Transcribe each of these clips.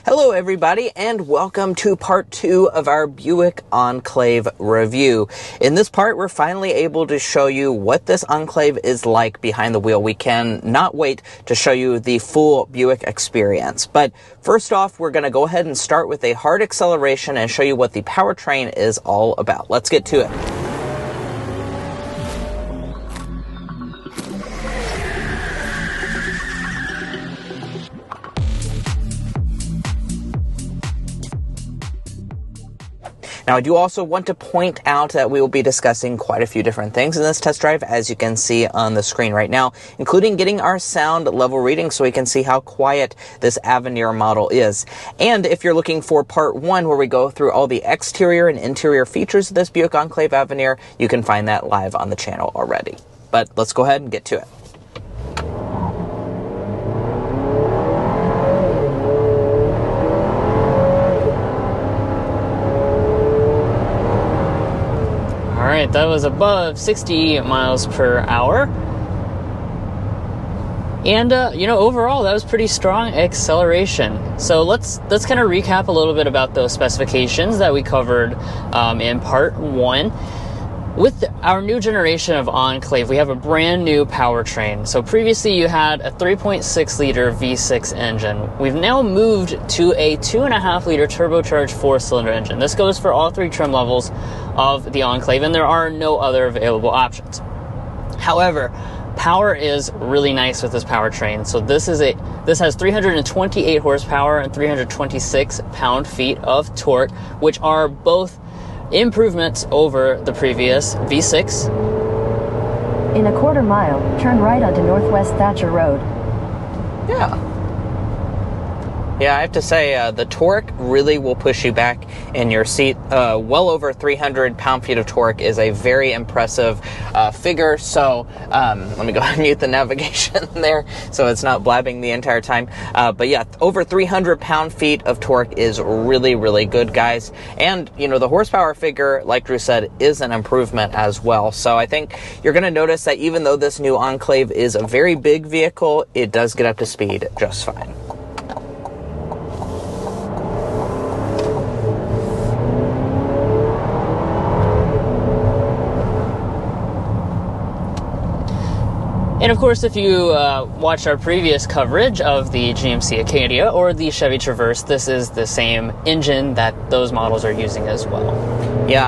Hello everybody, and welcome to part 2 of our Buick Enclave review. In this part, we're finally able to show you what this Enclave is like behind the wheel. We cannot wait to show you the full Buick experience. But first off, we're going to go ahead and start with a hard acceleration and show you what the powertrain is all about. Let's get to it. Now, I do also want to point out that we will be discussing quite a few different things in this test drive, as you can see on the screen right now, including getting our sound level reading so we can see how quiet this Avenir model is. And if you're looking for part 1, where we go through all the exterior and interior features of this Buick Enclave Avenir, you can find that live on the channel already. But let's go ahead and get to it. Alright, that was above 60 miles per hour. And, overall, that was pretty strong acceleration. So let's kind of recap a little bit about those specifications that we covered in part 1. With our new generation of Enclave, we have a brand new powertrain. So previously you had a 3.6 liter V6 engine. We've now moved to a 2.5 liter turbocharged 4-cylinder engine. This goes for all 3 trim levels of the Enclave, and there are no other available options. However, power is really nice with this powertrain. So this has 328 horsepower and 326 pound-feet of torque, which are both improvements over the previous V6. In a quarter mile, turn right onto Northwest Thatcher Road. Yeah, I have to say, the torque really will push you back in your seat. Well over 300 pound-feet of torque is a very impressive figure. So let me go ahead and mute the navigation there so it's not blabbing the entire time. But yeah, over 300 pound-feet of torque is really, really good, guys. And, the horsepower figure, like Drew said, is an improvement as well. So I think you're going to notice that even though this new Enclave is a very big vehicle, it does get up to speed just fine. And of course, if you watched our previous coverage of the GMC Acadia or the Chevy Traverse, this is the same engine that those models are using as well. Yeah,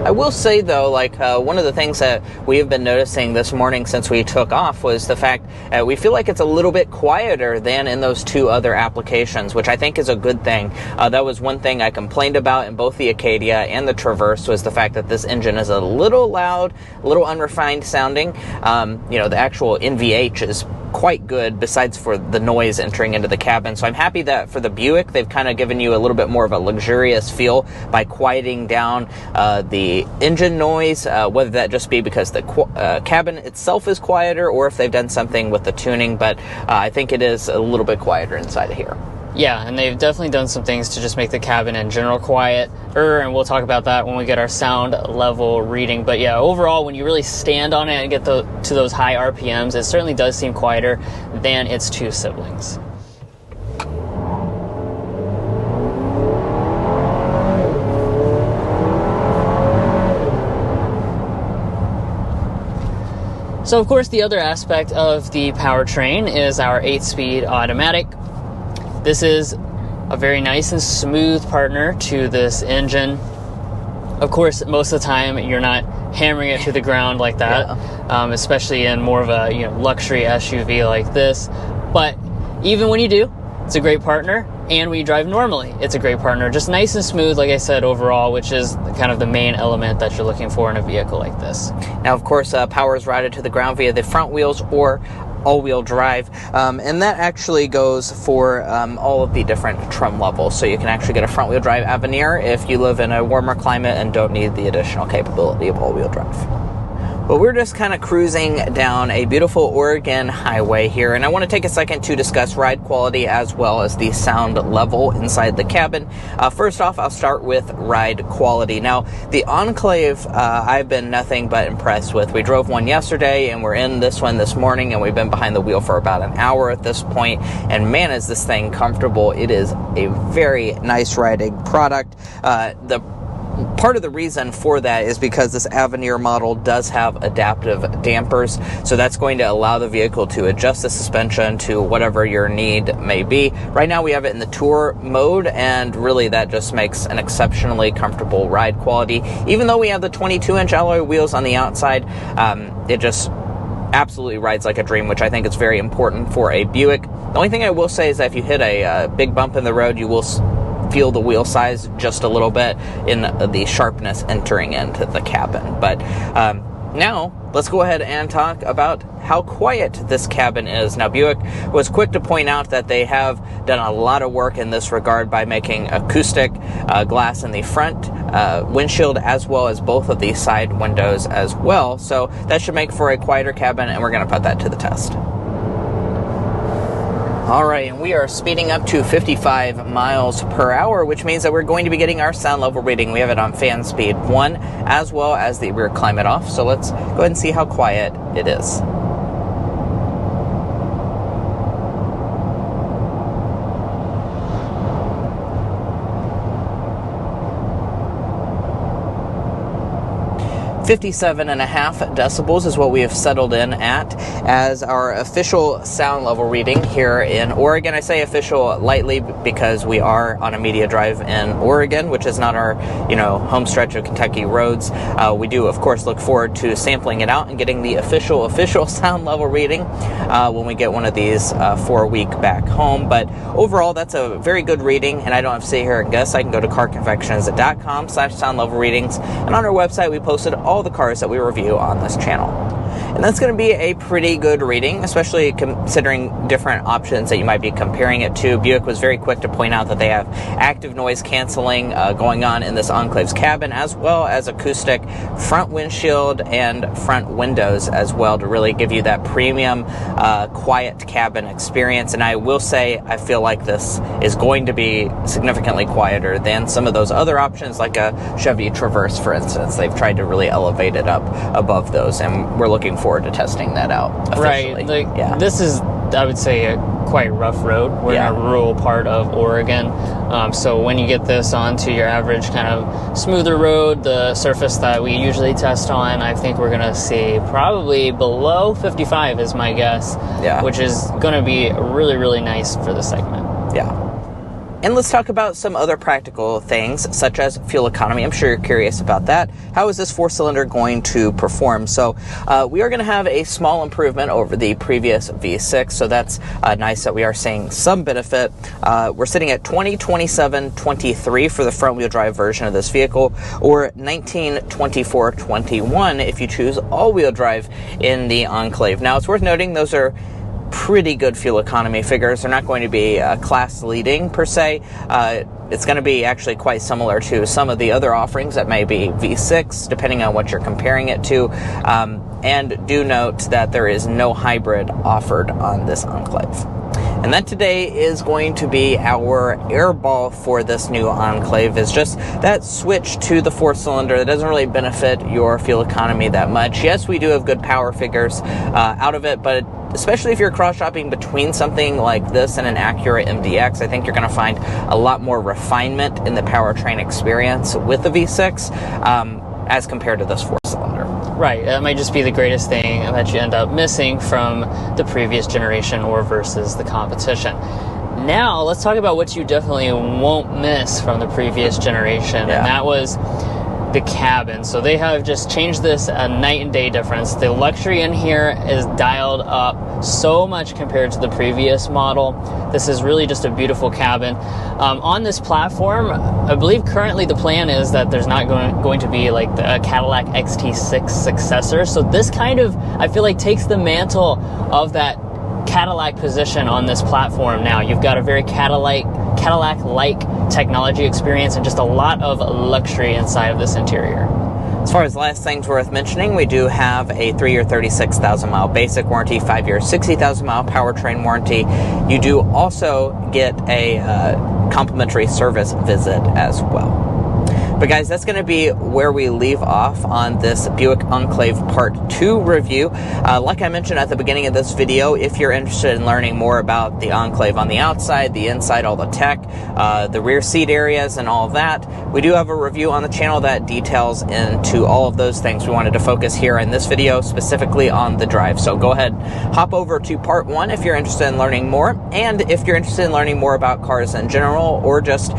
I will say, though, one of the things that we have been noticing this morning since we took off was the fact that we feel like it's a little bit quieter than in those 2 other applications, which I think is a good thing. That was one thing I complained about in both the Acadia and the Traverse, was the fact that this engine is a little loud, a little unrefined sounding. The actual NVH is quite good, besides for the noise entering into the cabin. So I'm happy that for the Buick, they've kind of given you a little bit more of a luxurious feel by quieting down the engine noise, whether that just be because the cabin itself is quieter or if they've done something with the tuning, but I think it is a little bit quieter inside of here. Yeah, and they've definitely done some things to just make the cabin in general quieter, and we'll talk about that when we get our sound level reading. But yeah, overall, when you really stand on it and get to those high RPMs, it certainly does seem quieter than its 2 siblings. So of course, the other aspect of the powertrain is our 8-speed automatic. This is a very nice and smooth partner to this engine. Of course, most of the time, you're not hammering it to the ground like that, especially in more of a luxury SUV like this. But even when you do, it's a great partner. And when you drive normally, it's a great partner. Just nice and smooth, like I said, overall, which is kind of the main element that you're looking for in a vehicle like this. Now, of course, power is routed to the ground via the front wheels or all-wheel drive, and that actually goes for all of the different trim levels. So you can actually get a front-wheel drive Avenir if you live in a warmer climate and don't need the additional capability of all-wheel drive. Well, we're just kind of cruising down a beautiful Oregon highway here, and I want to take a second to discuss ride quality as well as the sound level inside the cabin. First off, I'll start with ride quality. Now, the Enclave, I've been nothing but impressed with. We drove one yesterday, and we're in this one this morning, and we've been behind the wheel for about an hour at this point, and man, is this thing comfortable. It is a very nice riding product. Part of the reason for that is because this Avenir model does have adaptive dampers, so that's going to allow the vehicle to adjust the suspension to whatever your need may be. Right now we have it in the Tour mode, and really that just makes an exceptionally comfortable ride quality. Even though we have the 22-inch alloy wheels on the outside, it just absolutely rides like a dream, which I think is very important for a Buick. The only thing I will say is that if you hit a big bump in the road, you will feel the wheel size just a little bit in the sharpness entering into the cabin. But now let's go ahead and talk about how quiet this cabin is. Now, Buick was quick to point out that they have done a lot of work in this regard by making acoustic glass in the front windshield as well as both of the side windows as well. So that should make for a quieter cabin, and we're going to put that to the test. All right, and we are speeding up to 55 miles per hour, which means that we're going to be getting our sound level reading. We have it on fan speed 1 as well as the rear climate off. So let's go ahead and see how quiet it is. .5 decibels is what we have settled in at as our official sound level reading here in Oregon. I say official lightly because we are on a media drive in Oregon, which is not our, home stretch of Kentucky roads. We do, of course, look forward to sampling it out and getting the official sound level reading when we get one of these for a week back home. But overall, that's a very good reading, and I don't have to sit here and guess. I can go to carconfections.com/sound level readings, and on our website, we posted all the cars that we review on this channel. And that's going to be a pretty good reading, especially considering different options that you might be comparing it to. Buick was very quick to point out that they have active noise canceling going on in this Enclave's cabin, as well as acoustic front windshield and front windows as well, to really give you that premium quiet cabin experience. And I will say, I feel like this is going to be significantly quieter than some of those other options, like a Chevy Traverse, for instance. They've tried to really elevate it up above those, and we're looking forward to testing that out officially. Right, this is, I would say, a quite rough road. We're in a rural part of Oregon, so when you get this onto your average kind of smoother road, the surface that we usually test on, I think we're going to see probably below 55 is my guess, which is going to be really, really nice for the segment. And let's talk about some other practical things, such as fuel economy. I'm sure you're curious about that. How is this four-cylinder going to perform? So we are going to have a small improvement over the previous V6, so that's nice that we are seeing some benefit. We're sitting at 20, 27, 23 for the front-wheel drive version of this vehicle, or 19, 24, 21 if you choose all-wheel drive in the Enclave. Now, it's worth noting those are pretty good fuel economy figures. They're not going to be class leading per se. It's going to be actually quite similar to some of the other offerings that may be V6, depending on what you're comparing it to. And do note that there is no hybrid offered on this Enclave. And that today is going to be our airball for this new Enclave, is just that switch to the four-cylinder that doesn't really benefit your fuel economy that much. Yes, we do have good power figures out of it, but especially if you're cross-shopping between something like this and an Acura MDX, I think you're going to find a lot more refinement in the powertrain experience with the V6 as compared to this four-cylinder. Right, that might just be the greatest thing that you end up missing from the previous generation or versus the competition. Now, let's talk about what you definitely won't miss from the previous generation, and that was the cabin. So they have just changed this a night and day difference. The luxury in here is dialed up so much compared to the previous model. This is really just a beautiful cabin. On this platform, I believe currently the plan is that there's not going to be like the Cadillac XT6 successor. So this kind of, I feel like, takes the mantle of that Cadillac position on this platform now. You've got a very Cadillac-like technology experience and just a lot of luxury inside of this interior. As far as last things worth mentioning, we do have a 3-year 36,000 mile basic warranty, 5-year 60,000 mile powertrain warranty. You do also get a complimentary service visit as well. But guys, that's going to be where we leave off on this Buick Enclave Part 2 review. Like I mentioned at the beginning of this video, if you're interested in learning more about the Enclave on the outside, the inside, all the tech, the rear seat areas and all of that, we do have a review on the channel that details into all of those things. We wanted to focus here in this video specifically on the drive. So go ahead, hop over to Part 1 if you're interested in learning more. And if you're interested in learning more about cars in general or just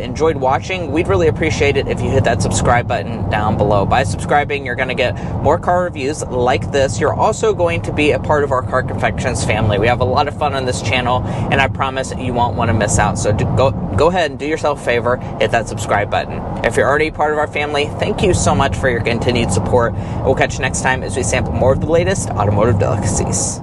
enjoyed watching, we'd really appreciate it if you hit that subscribe button down below. By subscribing, you're going to get more car reviews like this. You're also going to be a part of our Car Confections family. We have a lot of fun on this channel, and I promise you won't want to miss out. So go ahead and do yourself a favor, hit that subscribe button. If you're already part of our family, thank you so much for your continued support. We'll catch you next time as we sample more of the latest automotive delicacies.